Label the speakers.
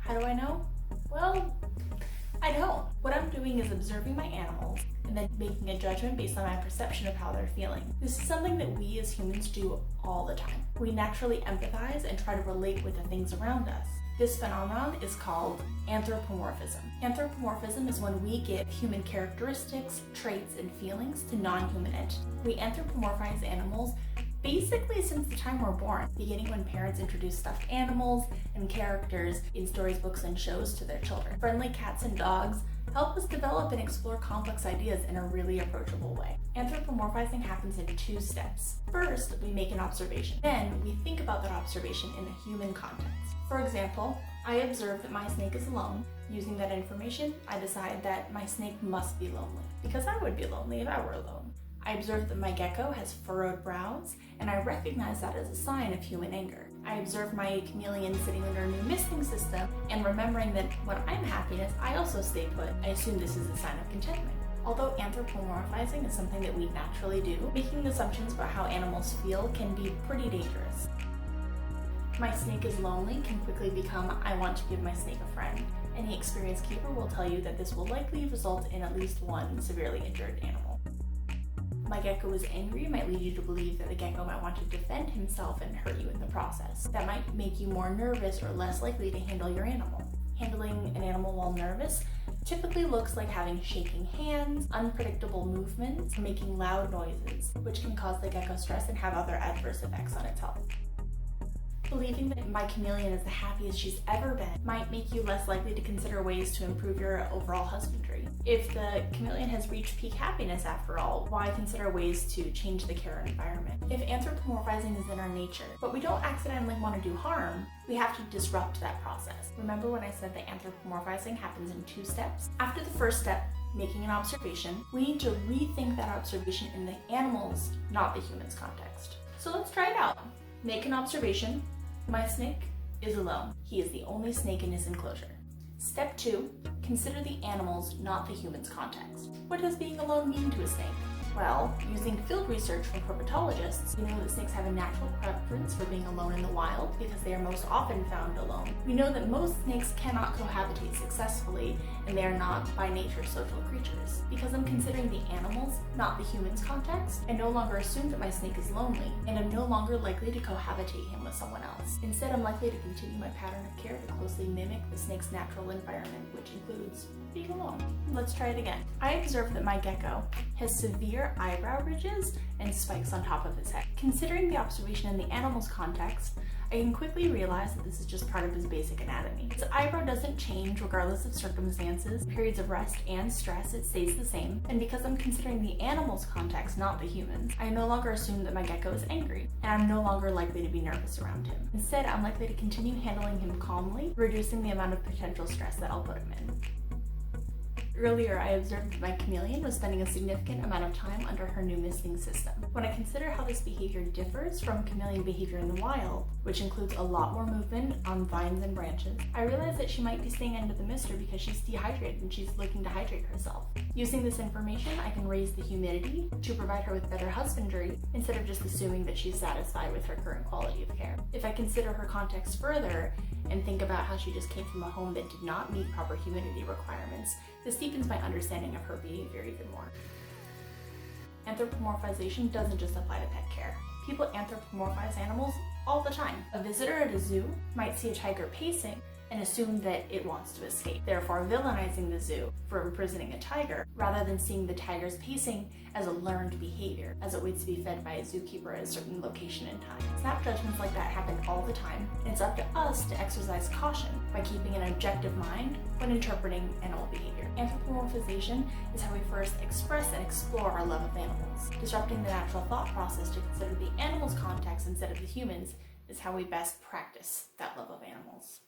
Speaker 1: How do I know? Well, I don't. What I'm doing is observing my animals and then making a judgment based on my perception of how they're feeling. This is something that we as humans do all the time. We naturally empathize and try to relate with the things around us. This phenomenon is called anthropomorphism. Anthropomorphism is when we give human characteristics, traits, and feelings to non-human entities. We anthropomorphize animals basically since the time we're born, beginning when parents introduce stuffed animals and characters in stories, books, and shows to their children. Friendly cats and dogs help us develop and explore complex ideas in a really approachable way. Anthropomorphizing happens in 2 steps. First, we make an observation. Then, we think about that observation in a human context. For example, I observe that my snake is alone. Using that information, I decide that my snake must be lonely, because I would be lonely if I were alone. I observe that my gecko has furrowed brows, and I recognize that as a sign of human anger. I observe my chameleon sitting under a new misting system, and remembering that when I'm happiness, I also stay put. I assume this is a sign of contentment. Although anthropomorphizing is something that we naturally do, making assumptions about how animals feel can be pretty dangerous. My snake is lonely can quickly become, I want to give my snake a friend. Any experienced keeper will tell you that this will likely result in at least one severely injured animal. My gecko is angry might lead you to believe that the gecko might want to defend himself and hurt you in the process. That might make you more nervous or less likely to handle your animal. Handling an animal while nervous typically looks like having shaking hands, unpredictable movements, making loud noises, which can cause the gecko stress and have other adverse effects on its health. Believing that my chameleon is the happiest she's ever been might make you less likely to consider ways to improve your overall husbandry. If the chameleon has reached peak happiness after all, why consider ways to change the care environment? If anthropomorphizing is in our nature, but we don't accidentally want to do harm, we have to disrupt that process. Remember when I said that anthropomorphizing happens in 2 steps? After the first step, making an observation, we need to rethink that observation in the animal's, not the human's context. So let's try it out. Make an observation. My snake is alone. He is the only snake in his enclosure. Step 2, consider the animal's, not the human's context. What does being alone mean to a snake? Well, using field research from herpetologists, we know that snakes have a natural preference for being alone in the wild because they are most often found alone. We know that most snakes cannot cohabitate successfully, and they are not by nature social creatures. Because I'm considering the animals, not the human's context, I no longer assume that my snake is lonely, and I'm no longer likely to cohabitate him with someone else. Instead, I'm likely to continue my pattern of care to closely mimic the snake's natural environment, which includes being alone. Let's try it again. I observe that my gecko has severe eyebrow ridges and spikes on top of his head. Considering the observation in the animal's context, I can quickly realize that this is just part of his basic anatomy. His eyebrow doesn't change regardless of circumstances, periods of rest and stress, it stays the same. And because I'm considering the animal's context, not the human's, I no longer assume that my gecko is angry, and I'm no longer likely to be nervous around him. Instead, I'm likely to continue handling him calmly, reducing the amount of potential stress that I'll put him in. Earlier, I observed that my chameleon was spending a significant amount of time under her new misting system. When I consider how this behavior differs from chameleon behavior in the wild, which includes a lot more movement on vines and branches, I realize that she might be staying under the mister because she's dehydrated and she's looking to hydrate herself. Using this information, I can raise the humidity to provide her with better husbandry instead of just assuming that she's satisfied with her current quality of care. If I consider her context further and think about how she just came from a home that did not meet proper humidity requirements, this deepens my understanding of her behavior even more. Anthropomorphization doesn't just apply to pet care. People anthropomorphize animals all the time. A visitor at a zoo might see a tiger pacing and assume that it wants to escape, therefore villainizing the zoo for imprisoning a tiger, rather than seeing the tiger's pacing as a learned behavior, as it waits to be fed by a zookeeper at a certain location and time. Snap judgments like that happen all the time, and it's up to us to exercise caution by keeping an objective mind when interpreting animal behavior. Anthropomorphization is how we first express and explore our love of animals. Disrupting the natural thought process to consider the animal's context instead of the human's is how we best practice that love of animals.